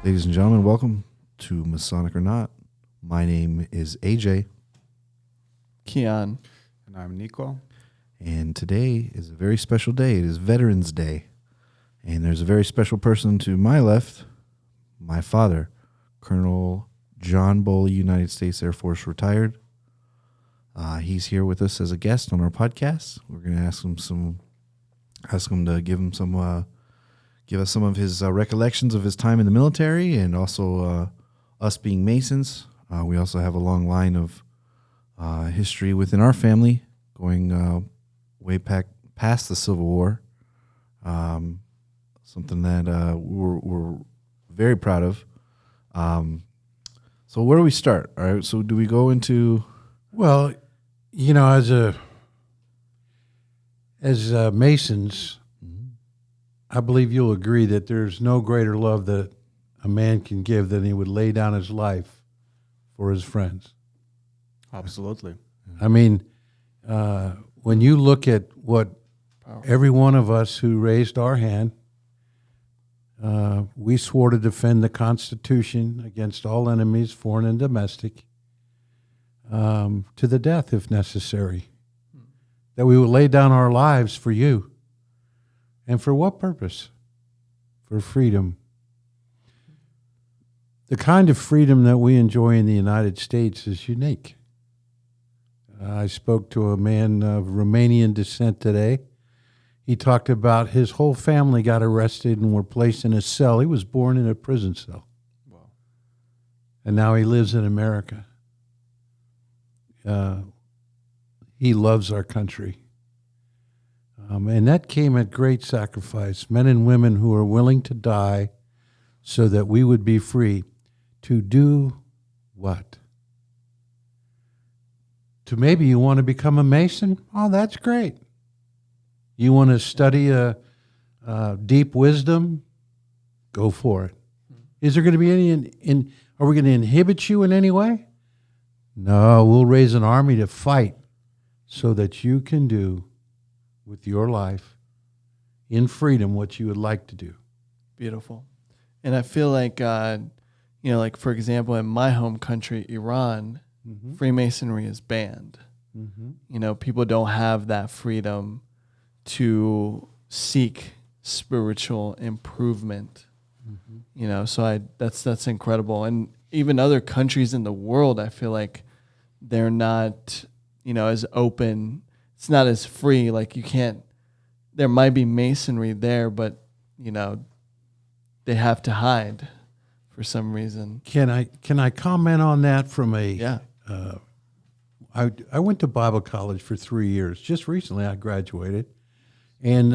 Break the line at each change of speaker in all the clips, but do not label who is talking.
Ladies and gentlemen, welcome to Masonic or Not. My name is AJ.
Keon.
And I'm Nico.
And today is a very special day. It is Veterans Day. And there's a very special person to my left, my father, Colonel John Bowley, United States Air Force retired. He's here with us as a guest on our podcast. We're going to ask him to give us some of his recollections of his time in the military, and also us being Masons. We also have a long line of history within our family, going way past the Civil War. Something that we're very proud of. So where do we start? All right. So do we go into?
Well, you know, as Masons, I believe you'll agree that there's no greater love that a man can give than he would lay down his life for his friends.
Absolutely.
I mean, when you look at what every one of us who raised our hand, we swore to defend the Constitution against all enemies, foreign and domestic, to the death if necessary. That we would lay down our lives for you. And for what purpose? For freedom. The kind of freedom that we enjoy in the United States is unique. I spoke to a man of Romanian descent today. He talked about his whole family got arrested and were placed in a cell. He was born in a prison cell.
Wow.
And now he lives in America. He loves our country. And that came at great sacrifice. Men and women who are willing to die so that we would be free. To do what? To maybe you want to become a Mason? Oh, that's great. You want to study a deep wisdom? Go for it. Is there going to be any, are we going to inhibit you in any way? No, we'll raise an army to fight so that you can do with your life in freedom what you would like to do.
Beautiful. And I feel like, like, for example, in my home country, Iran, Freemasonry is banned. You know, people don't have that freedom to seek spiritual improvement. You know, so that's incredible. And even other countries in the world, I feel like they're not, as open. It's not as free. Like there might be Masonry there, but, they have to hide for some reason.
Can I comment on that from a...
Yeah.
I went to Bible college for 3 years. Just recently I graduated. And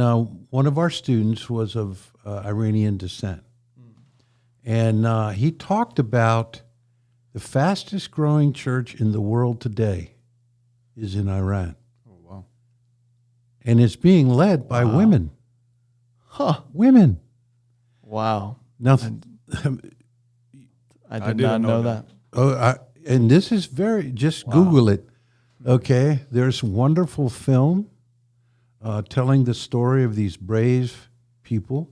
one of our students was of Iranian descent. And he talked about the fastest growing church in the world today is in Iran.
Oh, wow.
And it's being led by women.
Huh.
Women.
Wow.
Now,
I did not know that.
and this is just Google it. Okay. There's a wonderful film telling the story of these brave people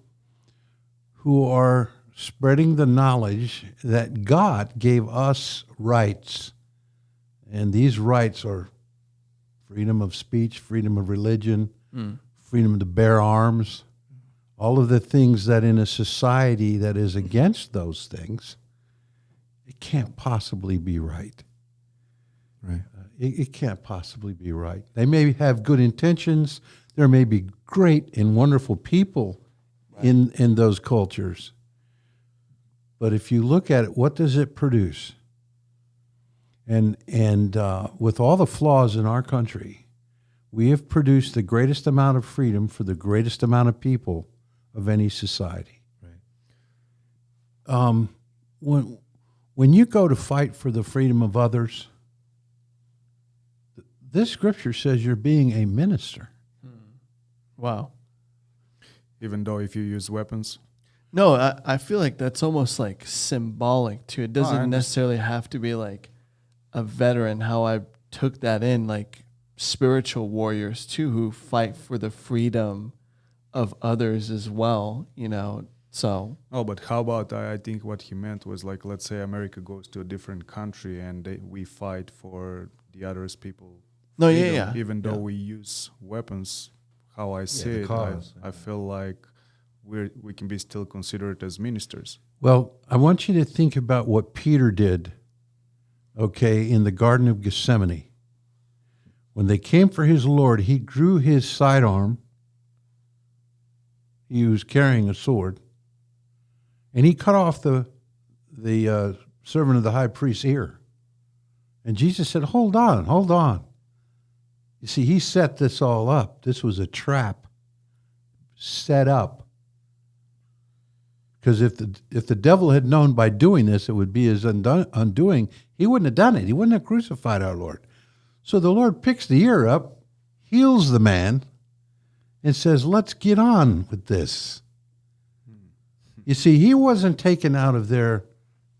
who are spreading the knowledge that God gave us rights. And these rights are freedom of speech, freedom of religion, freedom to bear arms, all of the things that in a society that is against those things, it can't possibly be right.
Right.
It can't possibly be right. They may have good intentions. There may be great and wonderful people in those cultures. But if you look at it, what does it produce? And with all the flaws in our country, we have produced the greatest amount of freedom for the greatest amount of people of any society.
Right.
When you go to fight for the freedom of others, this scripture says you're being a minister.
Wow.
Even though if you use weapons?
No, I feel like that's almost like symbolic too. It doesn't necessarily have to be like a veteran, how I took that in, like spiritual warriors too, who fight for the freedom of others as well, So
Oh, but how about I think what he meant was like, let's say America goes to a different country and we fight for the others people.
no, yeah,
freedom,
yeah.
Even though
Yeah.
we use weapons, how I see
the
it,
cause,
I feel like we can be still considered as ministers.
Well, I want you to think about what Peter did, okay, in the Garden of Gethsemane. When they came for his Lord, he drew his sidearm. He was carrying a sword, and he cut off the servant of the high priest's ear. And Jesus said, hold on, hold on. You see, he set this all up. This was a trap set up. Because if the devil had known by doing this, it would be his undoing, he wouldn't have done it. He wouldn't have crucified our Lord. So the Lord picks the ear up, heals the man, and says, let's get on with this. You see, he wasn't taken out of there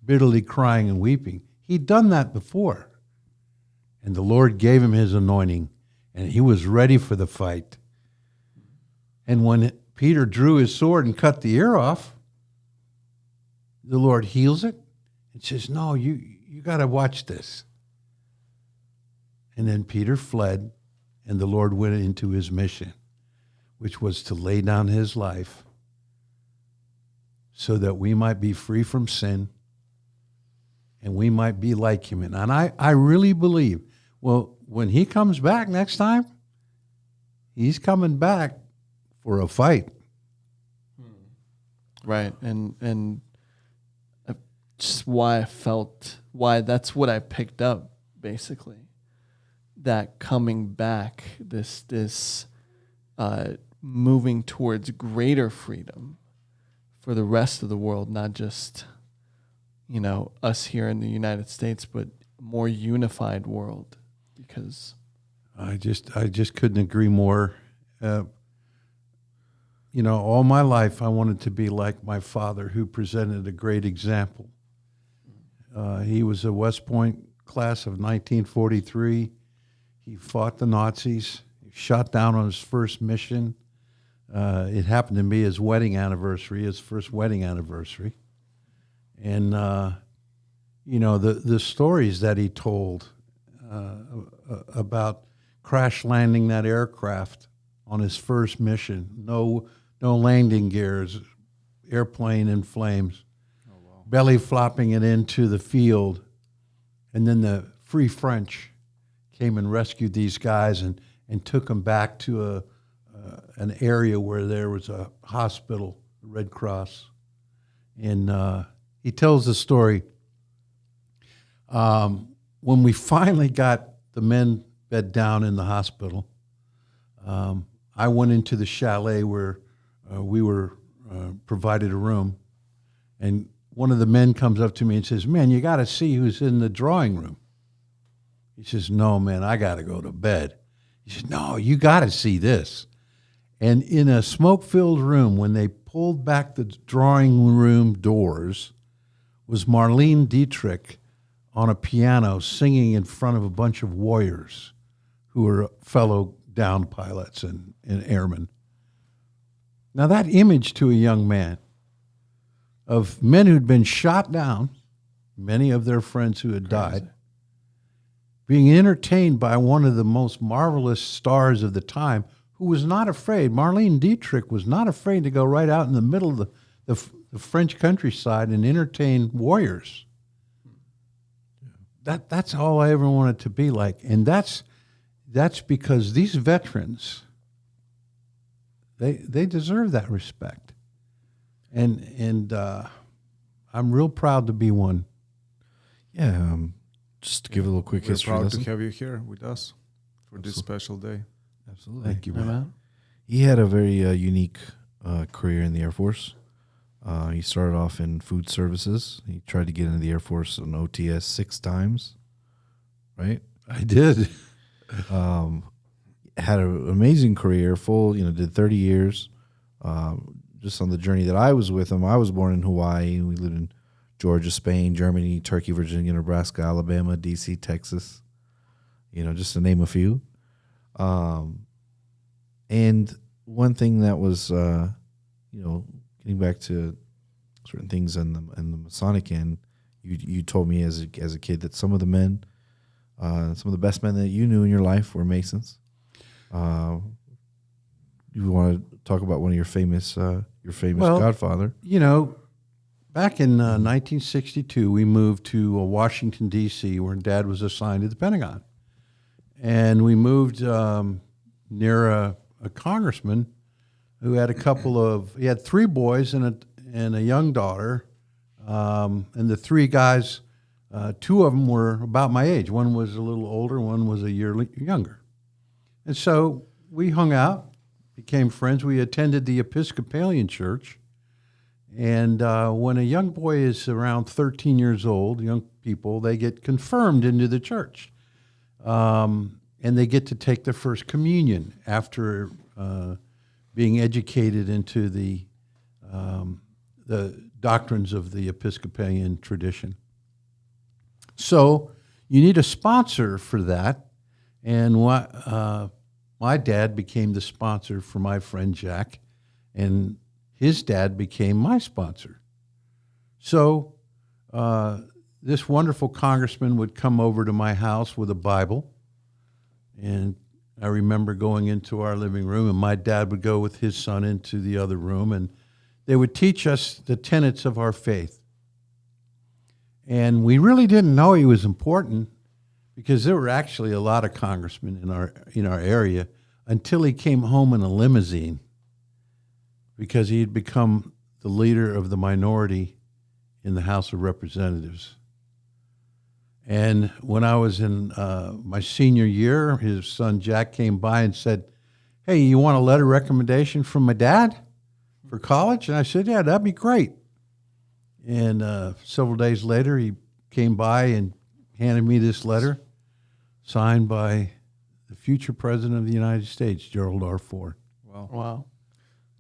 bitterly crying and weeping. He'd done that before. And the Lord gave him his anointing, and he was ready for the fight. And when Peter drew his sword and cut the ear off, the Lord heals it and says, no, you got to watch this. And then Peter fled, and the Lord went into his mission, which was to lay down his life so that we might be free from sin and we might be like him. And I really believe, well, when he comes back next time, he's coming back for a fight.
Right. And just why that's what I picked up, basically. That coming back, this moving towards greater freedom for the rest of the world, not just, us here in the United States, but a more unified world. Because
I just couldn't agree more. All my life I wanted to be like my father, who presented a great example. He was a West Point class of 1943. He fought the Nazis, shot down on his first mission. It happened to be his wedding anniversary, his first wedding anniversary. And, the stories that he told about crash landing that aircraft on his first mission, no landing gears, airplane in flames, belly flopping it into the field. And then the Free French came and rescued these guys and took them back to an area where there was a hospital, the Red Cross. And he tells the story. When we finally got the men bed down in the hospital, I went into the chalet where we were provided a room, and one of the men comes up to me and says, man, you got to see who's in the drawing room. He says, no, man, I got to go to bed. He says, no, you got to see this. And in a smoke-filled room, when they pulled back the drawing room doors, was Marlene Dietrich on a piano singing in front of a bunch of warriors who were fellow downed pilots and airmen. Now that image to a young man of men who'd been shot down, many of their friends who had died, being entertained by one of the most marvelous stars of the time, who was not afraid. Marlene Dietrich was not afraid to go right out in the middle of the French countryside and entertain warriors. That's all I ever wanted to be like. And that's because these veterans, they deserve that respect. And I'm real proud to be one.
Yeah, just to give a little quick
We're
history
proud
lesson.
to have you here with us for this special day.
Absolutely.
Thank you, man.
Amen.
He had a very unique career in the Air Force. He started off in food services. He tried to get into the Air Force on OTS 6 times, right?
I did.
Had an amazing career, did 30 years. Just on the journey that I was with him, I was born in Hawaii. We lived in Georgia, Spain, Germany, Turkey, Virginia, Nebraska, Alabama, D.C., Texas, just to name a few. And one thing that was, getting back to certain things in the Masonic end. You told me as a kid that some of the men, some of the best men that you knew in your life were Masons. You want to talk about one of your famous godfather?
You know, back in 1962, we moved to Washington, D.C., where Dad was assigned to the Pentagon. And we moved near a congressman who had he had 3 boys and a young daughter. And the 3 guys, 2 of them were about my age. One was a little older, one was a year younger. And so we hung out, became friends. We attended the Episcopalian church. And when a young boy is around 13 years old, young people, they get confirmed into the church. And they get to take their first communion after being educated into the doctrines of the Episcopalian tradition. So you need a sponsor for that. And my dad became the sponsor for my friend Jack, and his dad became my sponsor. So this wonderful congressman would come over to my house with a Bible, and I remember going into our living room, and my dad would go with his son into the other room, and they would teach us the tenets of our faith. And we really didn't know he was important because there were actually a lot of congressmen in our area until he came home in a limousine, because he had become the leader of the minority in the House of Representatives. And when I was in my senior year, his son Jack came by and said, "Hey, you want a letter recommendation from my dad for college?" And I said, "Yeah, that'd be great." And several days later, he came by and handed me this letter signed by the future president of the United States, Gerald R. Ford.
Wow.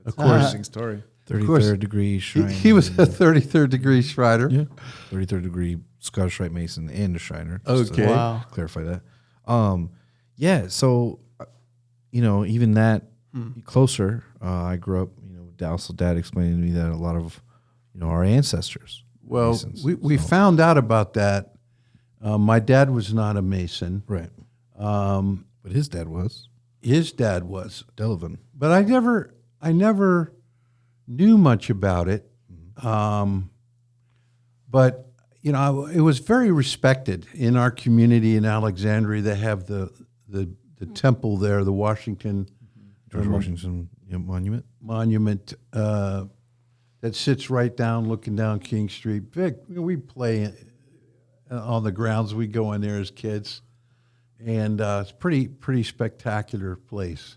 Of course,
Interesting story.
33rd degree Shriner.
he was a 33rd degree Shriner.
Yeah. 33rd degree Scottish Rite Mason and a Shriner. just to
Okay.
Wow.
clarify that. Yeah. So, even that closer, I grew up, Dad explaining to me that a lot of, our ancestors were
Well,
Masons.
we found out about that. My dad was not a Mason.
Right. But his dad was.
His dad was.
Delavan.
But I never knew much about it. But it was very respected in our community in Alexandria. They have the temple there, the Washington
George Washington
monument that sits right down, looking down King Street. Vic, we play on the grounds. We go in there as kids, and it's pretty spectacular place.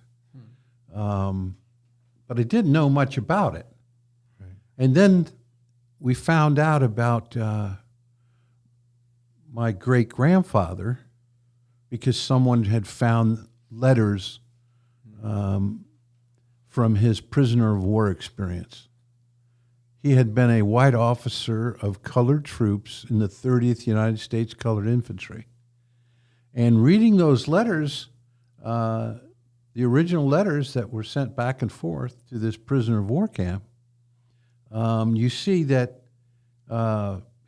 But I didn't know much about it.
Right.
And then we found out about my great-grandfather because someone had found letters from his prisoner of war experience. He had been a white officer of colored troops in the 30th United States Colored Infantry. And reading those letters, the original letters that were sent back and forth to this prisoner of war camp, you see that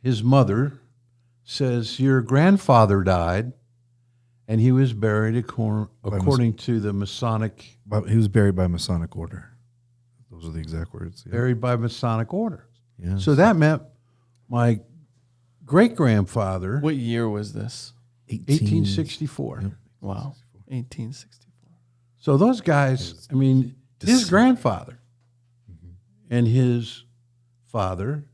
his mother says, "Your grandfather died, and he was buried according to the Masonic."
He was buried by Masonic order. Those are the exact words. Yeah.
Buried by Masonic order.
Yeah.
So that meant my great-grandfather,
What year was this?
1864.
Yep.
Wow. 1864.
So those guys, his grandfather and his father,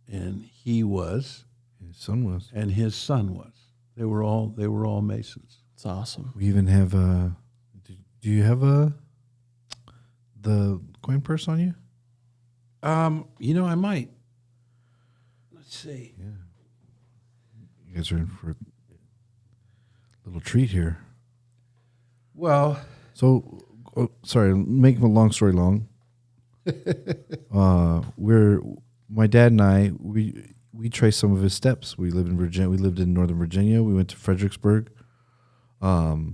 and he was,
His son was.
and his son was. They were all Masons.
It's awesome.
We even have do you have the coin purse on you?
I might. Let's see.
Yeah. You guys are in for a little treat here.
Well,
So, sorry, making a long story long. My dad and I, we traced some of his steps. We lived in Virginia. We lived in Northern Virginia. We went to Fredericksburg. Yeah.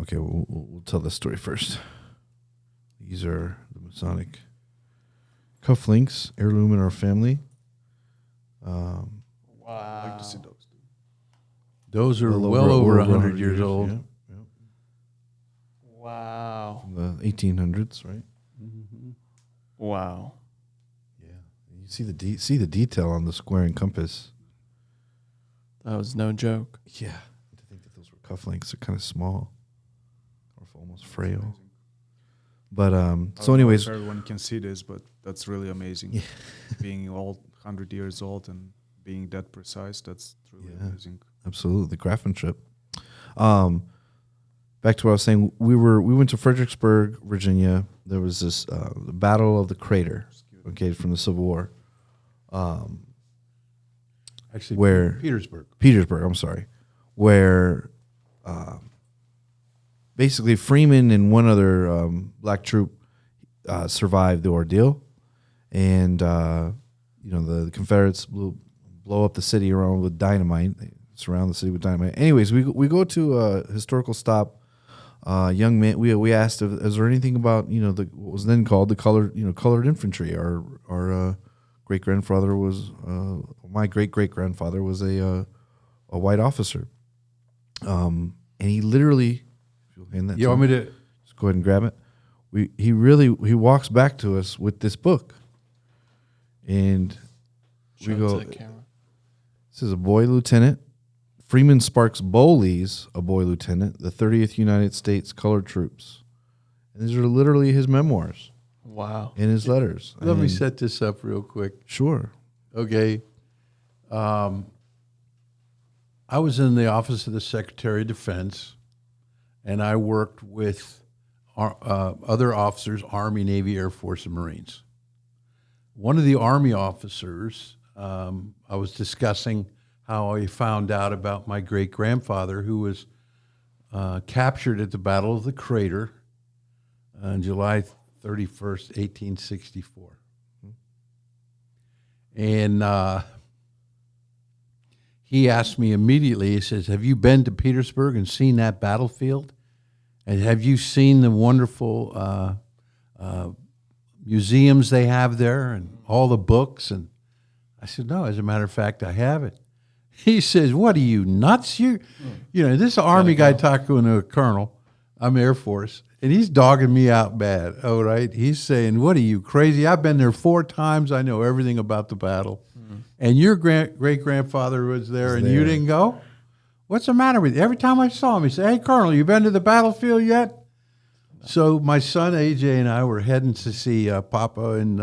Okay. We'll tell the story first. These are the Masonic cufflinks, heirloom in our family.
Wow.
I'd like to see those.
Those are well over 100 years old.
Yeah, yeah.
Wow.
From the 1800s, right?
Wow.
Yeah. You see the detail on the square and compass.
That was no joke.
Yeah. To think that those were cufflinks, they're kind of small, or almost frail. But so,
I don't know
anyways,
if everyone can see this, but that's really amazing.
Yeah.
Being all 100 years old and being that precise, that's truly
Yeah.
amazing.
absolutely the craftsmanship. Back to what I was saying, we went to Fredericksburg, Virginia. There was this the Battle of the Crater, okay, from the Civil War.
Actually,
Where- Petersburg, I'm sorry, where basically Freeman and one other black troop survived the ordeal, and the Confederates blow up the city around with dynamite. They surround the city with dynamite. Anyways, we go to a historical stop. Young man, we asked, is there anything about what was then called the colored infantry? Our great grandfather was my great grandfather was a white officer, and he literally. If you'll hand that
You
to
want me to?
just go ahead and grab it. He walks back to us with this book, and
Show
we
it
go.
to the camera.
This is a boy lieutenant. Freeman Sparks Bowley's a boy lieutenant, the 30th United States Colored Troops. And these are literally his memoirs
Wow.
and his letters.
Let me
And-
set this up real quick.
Sure.
Okay. I was in the office of the Secretary of Defense, and I worked with other officers, Army, Navy, Air Force, and Marines. One of the Army officers, I was discussing how I found out about my great-grandfather who was captured at the Battle of the Crater on July 31st, 1864. And he asked me immediately, he says, have you been to Petersburg and seen that battlefield? And have you seen the wonderful museums they have there and all the books? And I said, no, as a matter of fact, I haven't. He says, what are you, nuts? This Army guy talking to a colonel. I'm Air Force. And he's dogging me out bad. Oh, right. He's saying, what are you, crazy? I've been there 4 times. I know everything about the battle. And your great-grandfather was there and you didn't go? What's the matter with you? Every time I saw him, he said, hey, Colonel, you been to the battlefield yet? So my son, AJ, and I were heading to see Papa in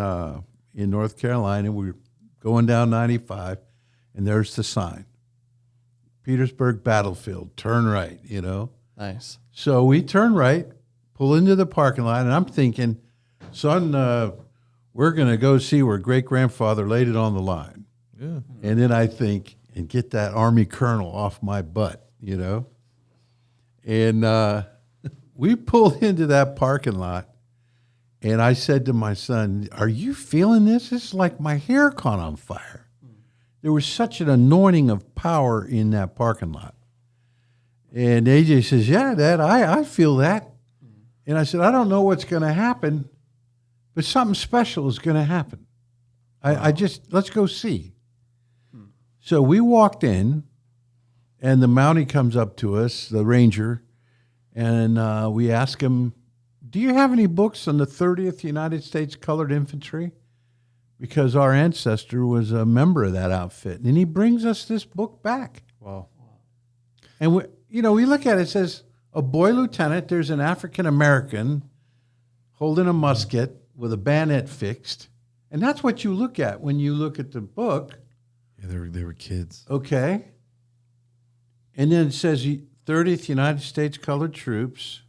North Carolina. We were going down 95, and there's the sign. Petersburg Battlefield, turn right,
Nice.
So we turn right, pull into the parking lot, and I'm thinking, son, we're going to go see where great-grandfather laid it on the line.
Yeah.
And then I think, and get that Army colonel off my butt, And we pulled into that parking lot, and I said to my son, are you feeling this? This is like my hair caught on fire. There was such an anointing of power in that parking lot. And AJ says, yeah, Dad, I feel that. And I said, I don't know what's going to happen, but something special is going to happen. Let's go see. So we walked in, and the Mountie comes up to us, the Ranger, and we ask him, do you have any books on the 30th United States Colored Infantry? Because our ancestor was a member of that outfit. And he brings us this book back.
Wow.
And we look at it, it says, a boy lieutenant, there's an African-American holding a musket with a bayonet fixed. And that's what you look at when you look at the book.
Yeah, they were kids.
Okay. And then it says 30th United States Colored Troops.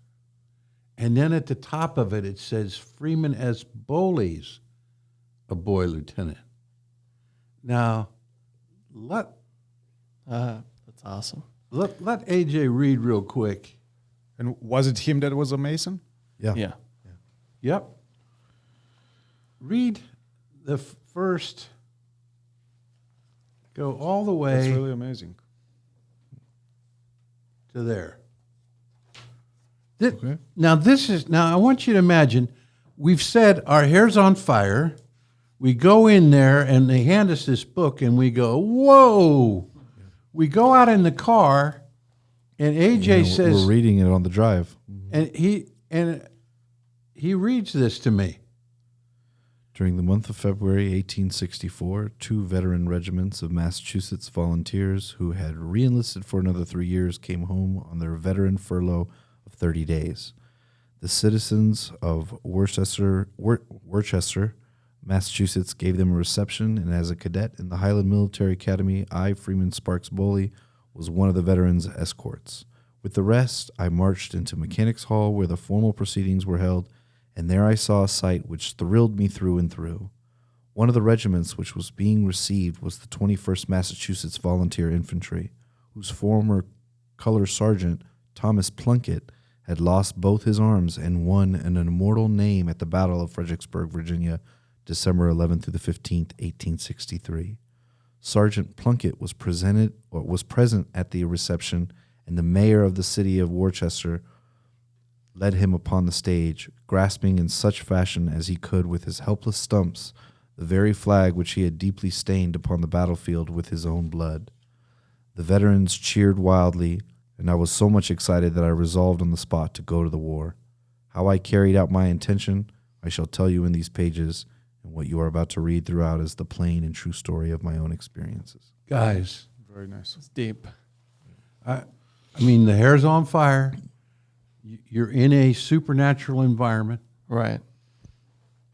And then at the top of it, it says Freeman S. Bowley's a boy lieutenant. Now, let
That's awesome.
AJ read real quick.
And was it him that was a Mason?
Yeah.
Yeah.
Yep. Read the first, go all the way
That's really amazing.
to there.
Okay.
Now I want you to imagine, we've said our hair's on fire, We go in there and they hand us this book and we go, whoa. We go out in the car and AJ says,
we're reading it on the drive.
and he reads this to me.
During the month of February 1864, 2 veteran regiments of Massachusetts volunteers who had reenlisted for another 3 years came home on their veteran furlough of 30 days. The citizens of Worcester, Massachusetts gave them a reception, and as a cadet in the Highland Military Academy, I, Freeman Sparks Bowley, was one of the veterans' escorts. With the rest, I marched into Mechanics Hall where the formal proceedings were held, and there I saw a sight which thrilled me through and through. One of the regiments which was being received was the 21st Massachusetts Volunteer Infantry, whose former color sergeant, Thomas Plunkett, had lost both his arms and won an immortal name at the Battle of Fredericksburg, Virginia, December 11th through the 15th, 1863. Sergeant Plunkett was present at the reception, and the mayor of the city of Worcester led him upon the stage, grasping in such fashion as he could with his helpless stumps the very flag which he had deeply stained upon the battlefield with his own blood. The veterans cheered wildly, and I was so much excited that I resolved on the spot to go to the war. How I carried out my intention, I shall tell you in these pages, and what you are about to read throughout is the plain and true story of my own experiences.
Guys,
Very nice.
It's deep.
I mean, the hair's on fire. You're in a supernatural environment.
Right.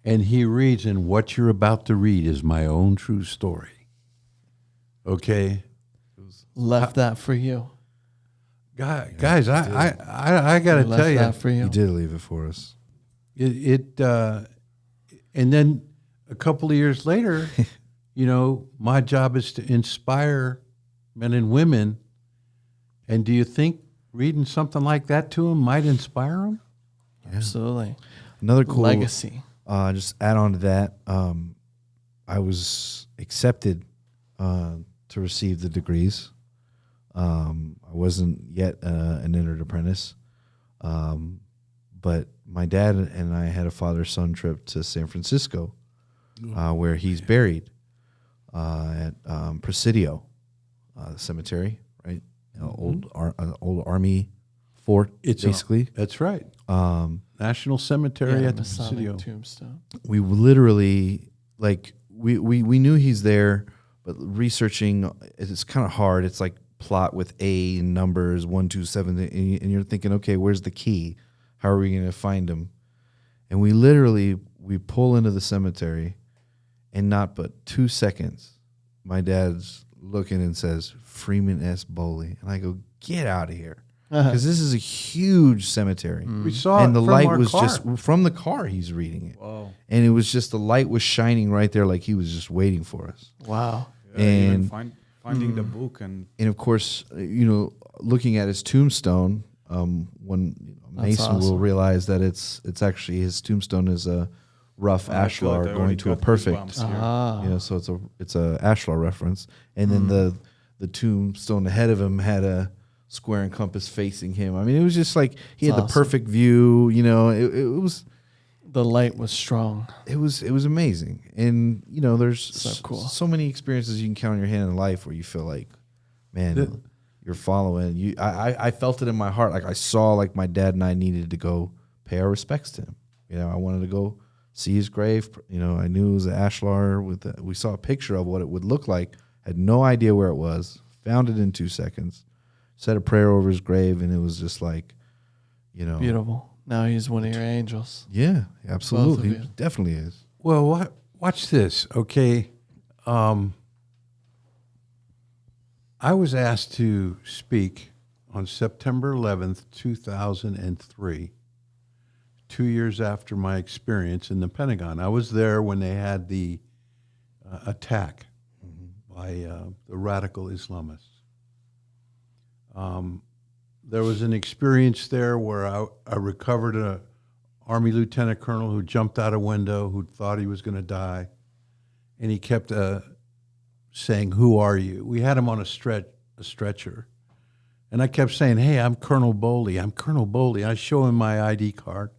And he reads, and what you're about to read is my own true story. Okay?
Left that for you.
Guys, I got to
Left
tell you,
that for you.
He did leave it for us.
and then a couple of years later, my job is to inspire men and women. And do you think reading something like that to them might inspire them?
Absolutely.
Another cool
Legacy.
Just add on to that. I was accepted to receive the degrees. I wasn't yet an entered apprentice, but my dad and I had a father-son trip to San Francisco, where he's buried at Presidio Cemetery, right? Old army fort, basically.
That's right. National Cemetery at the Presidio.
Masonic tombstone.
We literally, we knew he's there, but researching, it's kind of hard. It's like plot with A numbers, 1, 2, 7, and you're thinking, okay, where's the key? How are we going to find him? And we pull into the cemetery, and not but 2 seconds, my dad's looking and says, Freeman S. Bowley. And I go, get out of here. Because this is a huge cemetery.
We saw
and
it
the
from
light
our
was
car.
just from the car he's reading it.
Wow.
And it was just the light was shining right there like he was just waiting for us.
Wow.
Yeah, even
And
finding the book and
of course, looking at his tombstone, when Mason will
awesome.
realize that it's actually his tombstone is a rough
Oh my
ashlar
God, I
going
already
to a
got
perfect.
goosebumps here.
Ah.
So it's a ashlar reference. And then the tombstone ahead of him had a square and compass facing him. I mean, it was just like he had the
Awesome.
perfect view. It was
The light was strong.
it was amazing. And there's
So cool.
so many experiences you can count on your hand in life where you feel like, man, you're following. I felt it in my heart. Like I saw like my dad and I needed to go pay our respects to him. I wanted to go see his grave. I knew it was an ashlar we saw a picture of what it would look like. Had no idea where it was. Found it in 2 seconds. Said a prayer over his grave, and it was just like,
Beautiful. Now he's one of your angels.
yeah, absolutely,
you.
he definitely is.
Well, watch this, okay? I was asked to speak on September 11th, 2003, 2 years after my experience in the Pentagon. I was there when they had the attack by the radical Islamists. There was an experience there where I recovered an Army lieutenant colonel who jumped out a window, who thought he was going to die, and he kept saying, "Who are you?" We had him on a stretcher, and I kept saying, "Hey, I'm Colonel Bowley. I'm Colonel Bowley." I show him my ID card,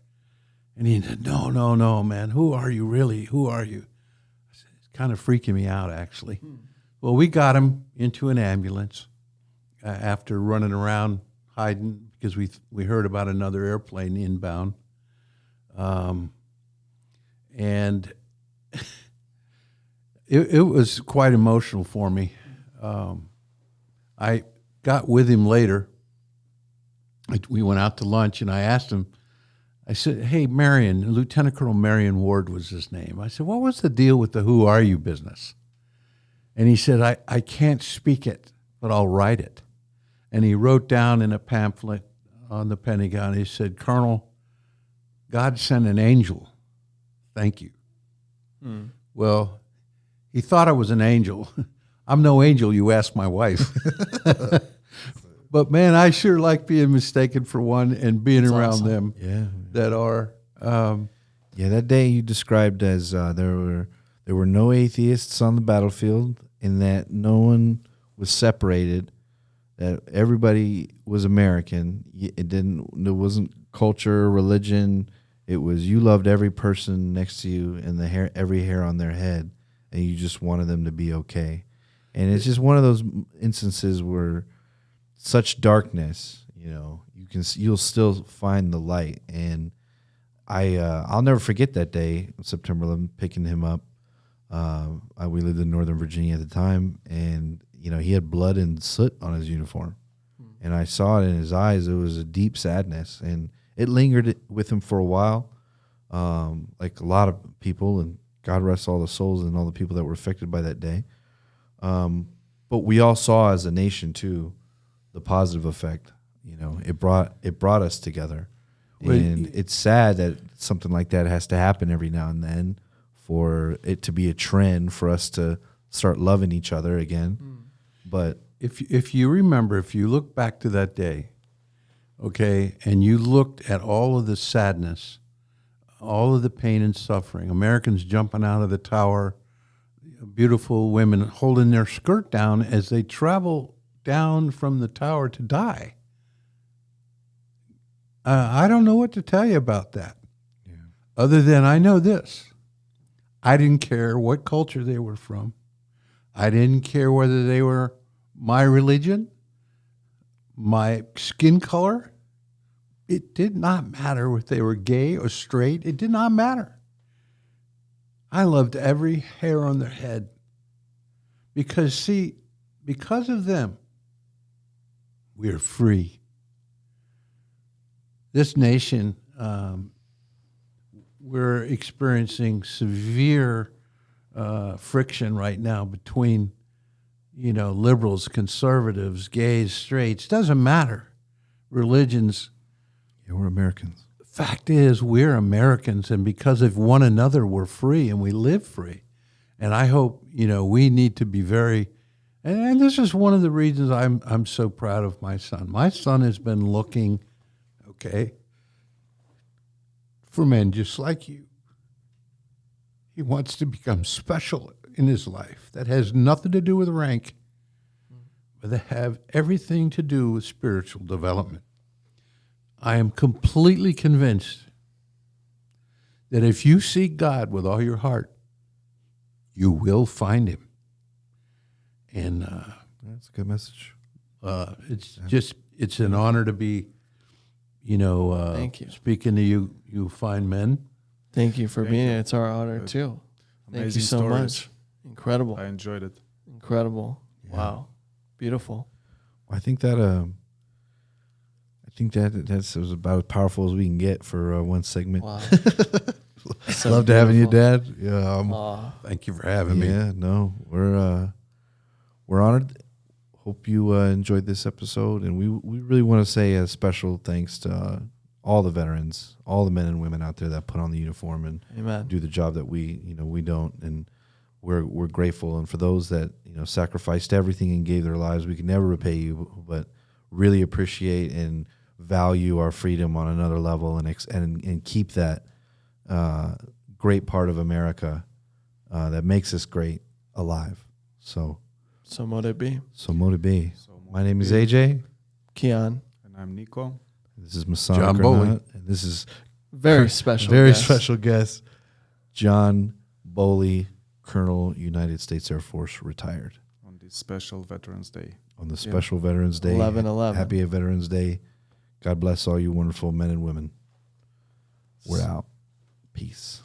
and he said, "No, man. Who are you really? Who are you?" I said, kind of freaking me out, actually. Well, we got him into an ambulance after running around hiding because we heard about another airplane inbound. And it was quite emotional for me. I got with him later. We went out to lunch, and I asked him, I said, hey, Marion, Lieutenant Colonel Marion Ward was his name. I said, what was the deal with the who are you business? And he said, I can't speak it, but I'll write it. And he wrote down in a pamphlet on the Pentagon, he said, Colonel, God sent an angel. Thank you. Well, he thought I was an angel. I'm no angel, you ask my wife. But, man, I sure like being mistaken for one and being around
awesome.
them that are.
That day you described as there were no atheists on the battlefield, and that no one was separated, that everybody was American. There wasn't culture or religion. It was you loved every person next to you and every hair on their head, and you just wanted them to be okay. And it's just one of those instances where such darkness, you'll still find the light. And I'll never forget that day, September 11th, picking him up. We lived in Northern Virginia at the time, and he had blood and soot on his uniform, and I saw it in his eyes. It was a deep sadness, and it lingered with him for a while, like a lot of people. And God rest all the souls and all the people that were affected by that day. But we all saw as a nation too the positive effect. It brought us together. And it's sad that something like that has to happen every now and then for it to be a trend for us to start loving each other again. But
if you remember, if you look back to that day, okay, and you looked at all of the sadness, all of the pain and suffering, Americans jumping out of the tower, beautiful women holding their skirt down as they travel down from the tower to die. I don't know what to tell you about that. Yeah. Other than I know this. I didn't care what culture they were from. I didn't care whether they were my religion, my skin color. It did not matter if they were gay or straight. It did not matter. I loved every hair on their head. Because of them, we're free. This nation, we're experiencing severe friction right now between, liberals, conservatives, gays, straights. Doesn't matter. Religions.
Yeah, we're Americans.
Fact is, we're Americans, and because of one another, we're free and we live free. And I hope, we need to be very, and this is one of the reasons I'm so proud of my son. My son has been looking, for men just like you. He wants to become special in his life. That has nothing to do with rank, but they have everything to do with spiritual development. I am completely convinced that if you seek God with all your heart, you will find him. And
that's a good message.
It's an honor to be,
Thank you.
Speaking to you fine men.
Thank you for being here. It's our honor too. Thank you so much. Incredible.
I enjoyed it.
Incredible.
Yeah.
Wow. Beautiful.
I think that that's was about as powerful as we can get for one segment.
Wow.
So loved having you, Dad. Yeah.
Thank you for having me.
Yeah. No, we're honored. Hope you enjoyed this episode, and we really want to say a special thanks to all the veterans, all the men and women out there that put on the uniform and
Amen.
do the job that we don't, and we're grateful. And for those that sacrificed everything and gave their lives, we can never repay you, but really appreciate and value our freedom on another level, and keep that great part of America that makes us great alive. So
mote it be.
So mote it be. My name is AJ.
Keon.
And I'm Nico.
This is Masonic
John
or
Bowley.
Not, and this is
Very special
very
guest.
special guest, John Bowley Colonel, United States Air Force, retired.
On this special Veterans Day.
On the special Veterans Day.
11/11.
Happy Veterans Day. God bless all you wonderful men and women. We're out. Peace.